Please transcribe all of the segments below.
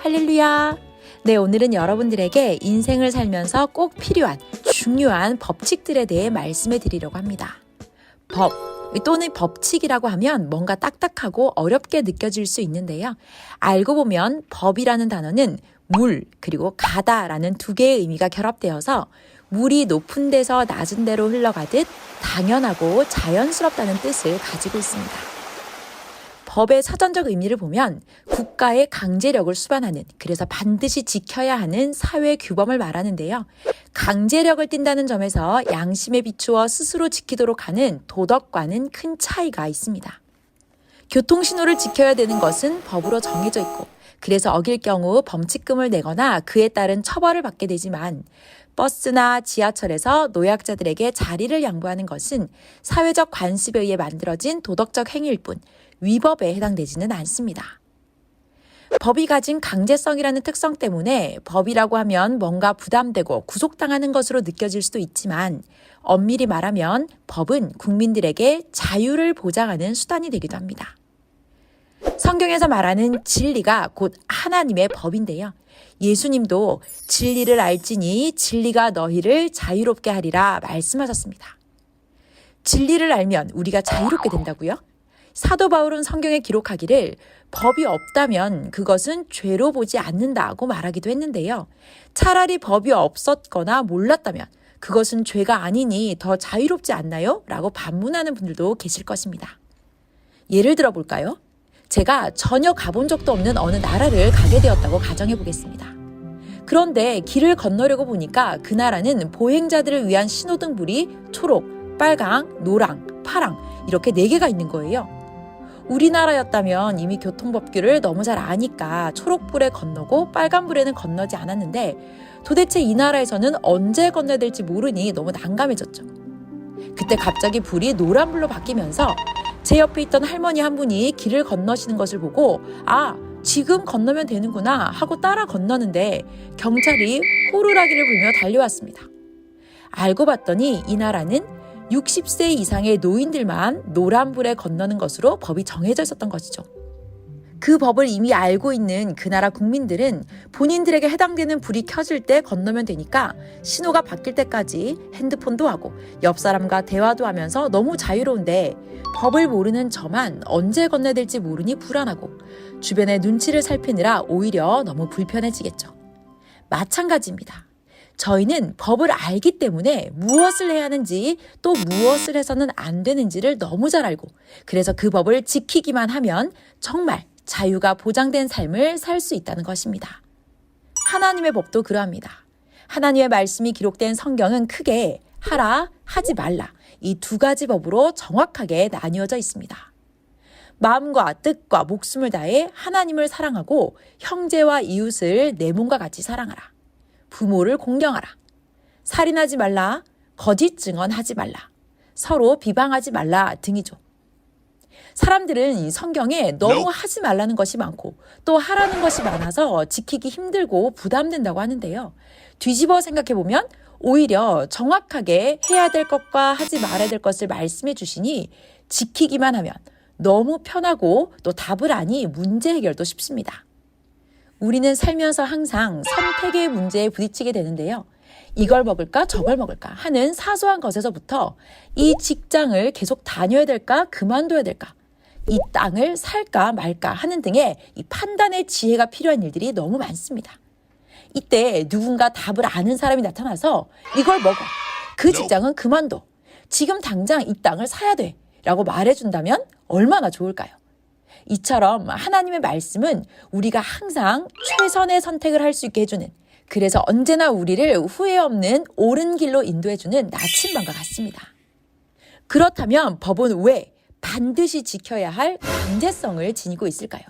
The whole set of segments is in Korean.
할렐루야! 네, 오늘은 여러분들에게 인생을 살면서 꼭 필요한 중요한 법칙들에 대해 말씀해 드리려고 합니다. 법 또는 법칙이라고 하면 뭔가 딱딱하고 어렵게 느껴질 수 있는데요. 알고 보면 법이라는 단어는 물 그리고 가다라는 두 개의 의미가 결합되어서 물이 높은 데서 낮은 데로 흘러가듯 당연하고 자연스럽다는 뜻을 가지고 있습니다. 법의 사전적 의미를 보면 국가의 강제력을 수반하는, 그래서 반드시 지켜야 하는 사회 규범을 말하는데요. 강제력을 띈다는 점에서 양심에 비추어 스스로 지키도록 하는 도덕과는 큰 차이가 있습니다. 교통신호를 지켜야 되는 것은 법으로 정해져 있고, 그래서 어길 경우 범칙금을 내거나 그에 따른 처벌을 받게 되지만, 버스나 지하철에서 노약자들에게 자리를 양보하는 것은 사회적 관습에 의해 만들어진 도덕적 행위일 뿐 위법에 해당되지는 않습니다. 법이 가진 강제성이라는 특성 때문에 법이라고 하면 뭔가 부담되고 구속당하는 것으로 느껴질 수도 있지만, 엄밀히 말하면 법은 국민들에게 자유를 보장하는 수단이 되기도 합니다. 성경에서 말하는 진리가 곧 하나님의 법인데요. 예수님도 진리를 알지니 진리가 너희를 자유롭게 하리라 말씀하셨습니다. 진리를 알면 우리가 자유롭게 된다고요? 사도 바울은 성경에 기록하기를 법이 없다면 그것은 죄로 보지 않는다고 말하기도 했는데요. 차라리 법이 없었거나 몰랐다면 그것은 죄가 아니니 더 자유롭지 않나요? 라고 반문하는 분들도 계실 것입니다. 예를 들어 볼까요? 제가 전혀 가본 적도 없는 어느 나라를 가게 되었다고 가정해 보겠습니다. 그런데 길을 건너려고 보니까 그 나라는 보행자들을 위한 신호등불이 초록, 빨강, 노랑, 파랑 이렇게 4개가 있는 거예요. 우리나라였다면 이미 교통법규를 너무 잘 아니까 초록불에 건너고 빨간불에는 건너지 않았는데, 도대체 이 나라에서는 언제 건너야 될지 모르니 너무 난감해졌죠. 그때 갑자기 불이 노란불로 바뀌면서 제 옆에 있던 할머니 한 분이 길을 건너시는 것을 보고 지금 건너면 되는구나 하고 따라 건너는데 경찰이 호루라기를 불며 달려왔습니다. 알고 봤더니 이 나라는 60세 이상의 노인들만 노란불에 건너는 것으로 법이 정해져 있었던 것이죠. 그 법을 이미 알고 있는 그 나라 국민들은 본인들에게 해당되는 불이 켜질 때 건너면 되니까 신호가 바뀔 때까지 핸드폰도 하고 옆 사람과 대화도 하면서 너무 자유로운데, 법을 모르는 저만 언제 건너야 될지 모르니 불안하고 주변의 눈치를 살피느라 오히려 너무 불편해지겠죠. 마찬가지입니다. 저희는 법을 알기 때문에 무엇을 해야 하는지 또 무엇을 해서는 안 되는지를 너무 잘 알고, 그래서 그 법을 지키기만 하면 정말 자유가 보장된 삶을 살 수 있다는 것입니다. 하나님의 법도 그러합니다. 하나님의 말씀이 기록된 성경은 크게 하라, 하지 말라 이 2가지 법으로 정확하게 나뉘어져 있습니다. 마음과 뜻과 목숨을 다해 하나님을 사랑하고 형제와 이웃을 내 몸과 같이 사랑하라. 부모를 공경하라. 살인하지 말라. 거짓 증언하지 말라. 서로 비방하지 말라 등이죠. 사람들은 이 성경에 너무 하지 말라는 것이 많고 또 하라는 것이 많아서 지키기 힘들고 부담된다고 하는데요. 뒤집어 생각해보면 오히려 정확하게 해야 될 것과 하지 말아야 될 것을 말씀해 주시니 지키기만 하면 너무 편하고 또 답을 아니 문제 해결도 쉽습니다. 우리는 살면서 항상 선택의 문제에 부딪히게 되는데요. 이걸 먹을까 저걸 먹을까 하는 사소한 것에서부터 이 직장을 계속 다녀야 될까 그만둬야 될까, 이 땅을 살까 말까 하는 등의 이 판단의 지혜가 필요한 일들이 너무 많습니다. 이때 누군가 답을 아는 사람이 나타나서 이걸 먹어, 그 직장은 그만둬, 지금 당장 이 땅을 사야 돼 라고 말해준다면 얼마나 좋을까요? 이처럼 하나님의 말씀은 우리가 항상 최선의 선택을 할 수 있게 해주는, 그래서 언제나 우리를 후회 없는 옳은 길로 인도해주는 나침반과 같습니다. 그렇다면 법은 왜 반드시 지켜야 할 강제성을 지니고 있을까요?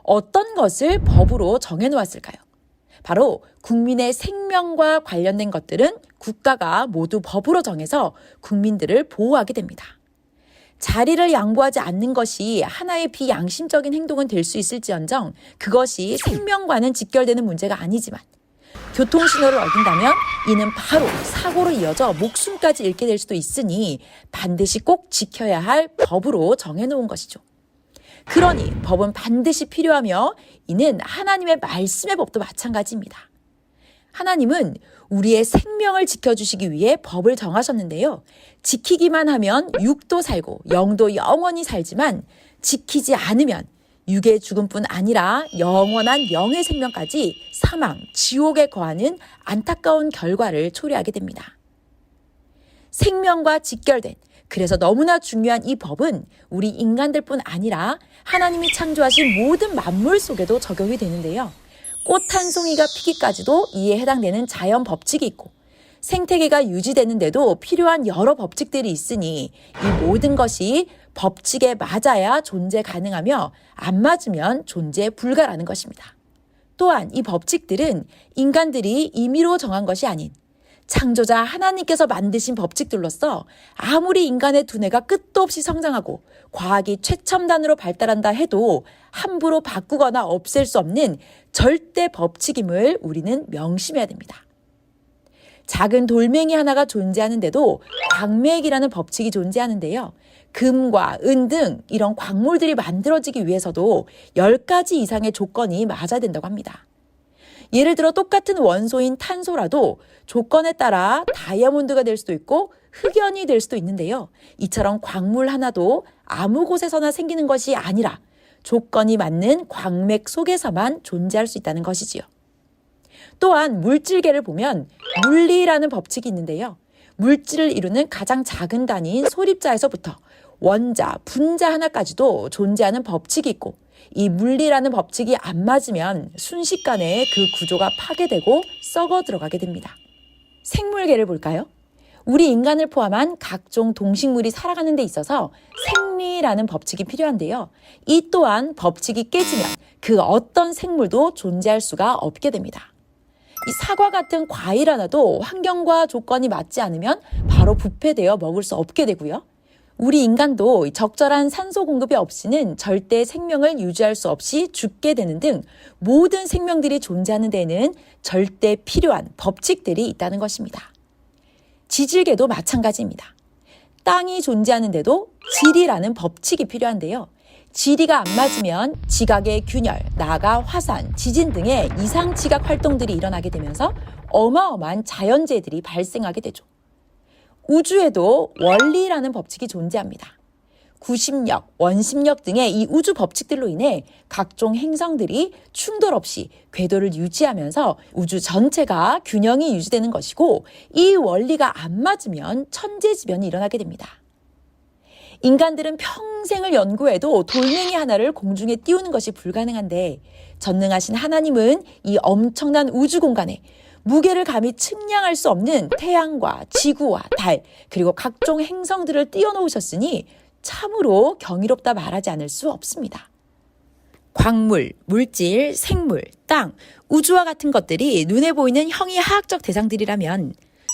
어떤 것을 법으로 정해놓았을까요? 바로 국민의 생명과 관련된 것들은 국가가 모두 법으로 정해서 국민들을 보호하게 됩니다. 자리를 양보하지 않는 것이 하나의 비양심적인 행동은 될 수 있을지언정 그것이 생명과는 직결되는 문제가 아니지만, 교통신호를 어긴다면 이는 바로 사고로 이어져 목숨까지 잃게 될 수도 있으니 반드시 꼭 지켜야 할 법으로 정해놓은 것이죠. 그러니 법은 반드시 필요하며 이는 하나님의 말씀의 법도 마찬가지입니다. 하나님은 우리의 생명을 지켜주시기 위해 법을 정하셨는데요. 지키기만 하면 육도 살고 영도 영원히 살지만 지키지 않으면 육의 죽음뿐 아니라 영원한 영의 생명까지 사망, 지옥에 거하는 안타까운 결과를 초래하게 됩니다. 생명과 직결된, 그래서 너무나 중요한 이 법은 우리 인간들뿐 아니라 하나님이 창조하신 모든 만물 속에도 적용이 되는데요. 꽃 한 송이가 피기까지도 이에 해당되는 자연 법칙이 있고 생태계가 유지되는데도 필요한 여러 법칙들이 있으니 이 모든 것이 법칙에 맞아야 존재 가능하며 안 맞으면 존재 불가라는 것입니다. 또한 이 법칙들은 인간들이 임의로 정한 것이 아닌 창조자 하나님께서 만드신 법칙들로서 아무리 인간의 두뇌가 끝도 없이 성장하고 과학이 최첨단으로 발달한다 해도 함부로 바꾸거나 없앨 수 없는 절대 법칙임을 우리는 명심해야 됩니다. 작은 돌멩이 하나가 존재하는데도 광맥이라는 법칙이 존재하는데요. 금과 은 등 이런 광물들이 만들어지기 위해서도 10가지 이상의 조건이 맞아야 된다고 합니다. 예를 들어 똑같은 원소인 탄소라도 조건에 따라 다이아몬드가 될 수도 있고 흑연이 될 수도 있는데요. 이처럼 광물 하나도 아무 곳에서나 생기는 것이 아니라 조건이 맞는 광맥 속에서만 존재할 수 있다는 것이지요. 또한 물질계를 보면 물리라는 법칙이 있는데요. 물질을 이루는 가장 작은 단위인 소립자에서부터 원자, 분자 하나까지도 존재하는 법칙이 있고 이 물리라는 법칙이 안 맞으면 순식간에 그 구조가 파괴되고 썩어 들어가게 됩니다. 생물계를 볼까요? 우리 인간을 포함한 각종 동식물이 살아가는 데 있어서 생리라는 법칙이 필요한데요. 이 또한 법칙이 깨지면 그 어떤 생물도 존재할 수가 없게 됩니다. 이 사과 같은 과일 하나도 환경과 조건이 맞지 않으면 바로 부패되어 먹을 수 없게 되고요. 우리 인간도 적절한 산소 공급이 없이는 절대 생명을 유지할 수 없이 죽게 되는 등 모든 생명들이 존재하는 데에는 절대 필요한 법칙들이 있다는 것입니다. 지질계도 마찬가지입니다. 땅이 존재하는데도 지리라는 법칙이 필요한데요. 지리가 안 맞으면 지각의 균열, 나아가 화산, 지진 등의 이상지각 활동들이 일어나게 되면서 어마어마한 자연재해들이 발생하게 되죠. 우주에도 원리라는 법칙이 존재합니다. 구심력, 원심력 등의 이 우주 법칙들로 인해 각종 행성들이 충돌 없이 궤도를 유지하면서 우주 전체가 균형이 유지되는 것이고 이 원리가 안 맞으면 천재지변이 일어나게 됩니다. 인간들은 평생을 연구해도 돌멩이 하나를 공중에 띄우는 것이 불가능한데 전능하신 하나님은 이 엄청난 우주 공간에 무게를 감히 측량할 수 없는 태양과 지구와 달 그리고 각종 행성들을 띄워놓으셨으니 참으로 경이롭다 말하지 않을 수 없습니다. 광물, 물질, 생물, 땅, 우주와 같은 것들이 눈에 보이는 형이하학적 대상들이라면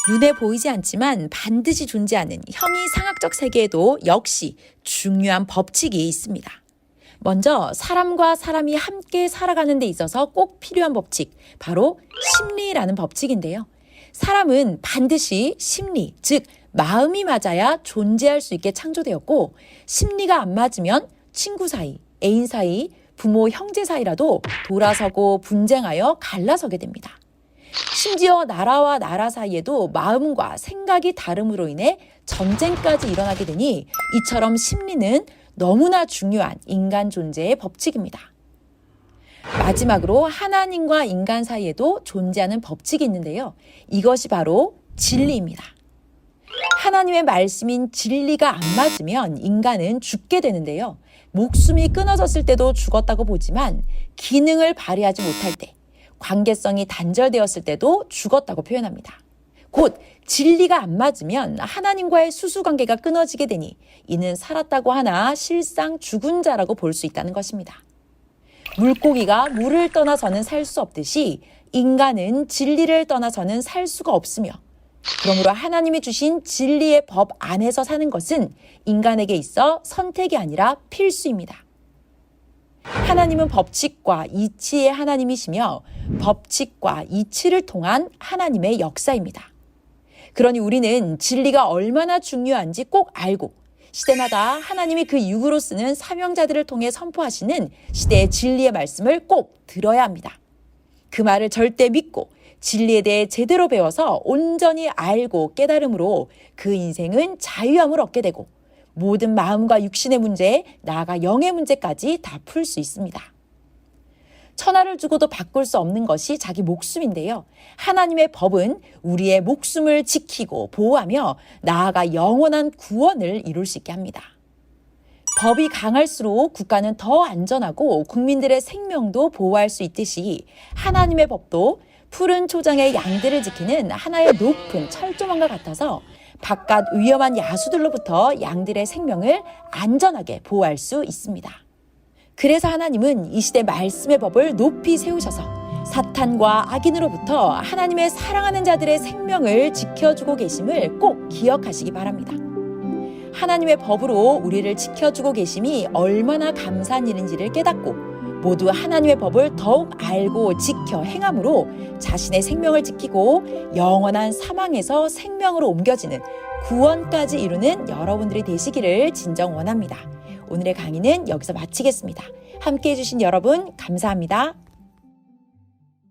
눈에 보이지 않지만 반드시 존재하는 형이상학적 세계에도 역시 중요한 법칙이 있습니다. 먼저 사람과 사람이 함께 살아가는 데 있어서 꼭 필요한 법칙, 바로 심리라는 법칙인데요. 사람은 반드시 심리, 즉 마음이 맞아야 존재할 수 있게 창조되었고 심리가 안 맞으면 친구 사이, 애인 사이, 부모, 형제 사이라도 돌아서고 분쟁하여 갈라서게 됩니다. 심지어 나라와 나라 사이에도 마음과 생각이 다름으로 인해 전쟁까지 일어나게 되니 이처럼 심리는 너무나 중요한 인간 존재의 법칙입니다. 마지막으로 하나님과 인간 사이에도 존재하는 법칙이 있는데요. 이것이 바로 진리입니다. 하나님의 말씀인 진리가 안 맞으면 인간은 죽게 되는데요. 목숨이 끊어졌을 때도 죽었다고 보지만 기능을 발휘하지 못할 때, 관계성이 단절되었을 때도 죽었다고 표현합니다. 곧 진리가 안 맞으면 하나님과의 수수관계가 끊어지게 되니 이는 살았다고 하나 실상 죽은 자라고 볼 수 있다는 것입니다. 물고기가 물을 떠나서는 살 수 없듯이 인간은 진리를 떠나서는 살 수가 없으며 그러므로 하나님이 주신 진리의 법 안에서 사는 것은 인간에게 있어 선택이 아니라 필수입니다. 하나님은 법칙과 이치의 하나님이시며 법칙과 이치를 통한 하나님의 역사입니다. 그러니 우리는 진리가 얼마나 중요한지 꼭 알고 시대마다 하나님이 그 육으로 쓰는 사명자들을 통해 선포하시는 시대의 진리의 말씀을 꼭 들어야 합니다. 그 말을 절대 믿고 진리에 대해 제대로 배워서 온전히 알고 깨달음으로 그 인생은 자유함을 얻게 되고 모든 마음과 육신의 문제, 나아가 영의 문제까지 다 풀 수 있습니다. 천하를 주고도 바꿀 수 없는 것이 자기 목숨인데요. 하나님의 법은 우리의 목숨을 지키고 보호하며 나아가 영원한 구원을 이룰 수 있게 합니다. 법이 강할수록 국가는 더 안전하고 국민들의 생명도 보호할 수 있듯이 하나님의 법도 푸른 초장의 양들을 지키는 하나의 높은 철조망과 같아서 바깥 위험한 야수들로부터 양들의 생명을 안전하게 보호할 수 있습니다. 그래서 하나님은 이 시대 말씀의 법을 높이 세우셔서 사탄과 악인으로부터 하나님의 사랑하는 자들의 생명을 지켜주고 계심을 꼭 기억하시기 바랍니다. 하나님의 법으로 우리를 지켜주고 계심이 얼마나 감사한 일인지를 깨닫고 모두 하나님의 법을 더욱 알고 지켜 행함으로 자신의 생명을 지키고 영원한 사망에서 생명으로 옮겨지는 구원까지 이루는 여러분들이 되시기를 진정 원합니다. 오늘의 강의는 여기서 마치겠습니다. 함께해 주신 여러분 감사합니다.